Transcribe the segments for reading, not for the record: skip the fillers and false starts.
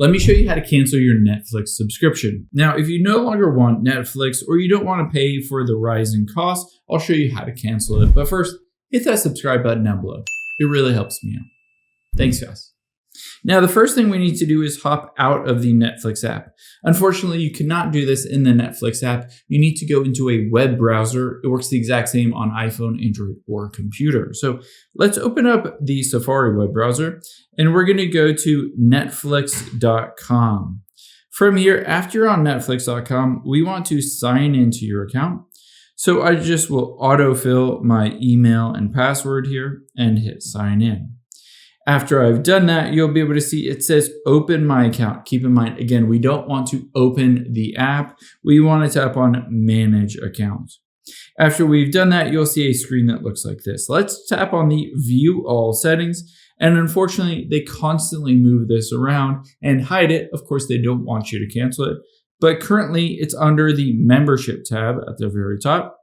let me show you how to cancel your Netflix subscription. Now, if you no longer want Netflix or you don't want to pay for the rising costs, I'll show you how to cancel it. But first, hit that subscribe button down below. It really helps me out. Thanks, guys. Now, the first thing we need to do is hop out of the Netflix app. Unfortunately, you cannot do this in the Netflix app. You need to go into a web browser. It works the exact same on iPhone, Android, or computer. So let's open up the Safari web browser, and we're going to go to netflix.com. From here, after you're on netflix.com, we want to sign into your account. So I just will autofill my email and password here and hit sign in. After I've done that, you'll be able to see it says open my account. Keep in mind, again, we don't want to open the app. We want to tap on manage account. After we've done that, you'll see a screen that looks like this. Let's tap on the view all settings. And unfortunately, they constantly move this around and hide it. Of course, they don't want you to cancel it. But currently, it's under the membership tab at the very top.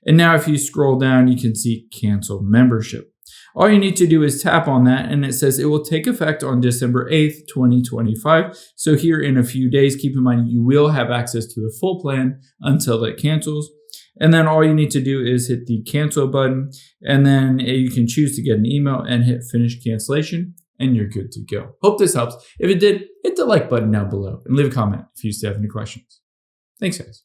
And now if you scroll down, you can see cancel membership. All you need to do is tap on that, and it says it will take effect on December 8th, 2025. So here in a few days, keep in mind you will have access to the full plan until it cancels. And then all you need to do is hit the cancel button, and then you can choose to get an email and hit finish cancellation, and you're good to go. Hope this helps. If it did, hit the like button down below and leave a comment if you still have any questions. Thanks, guys.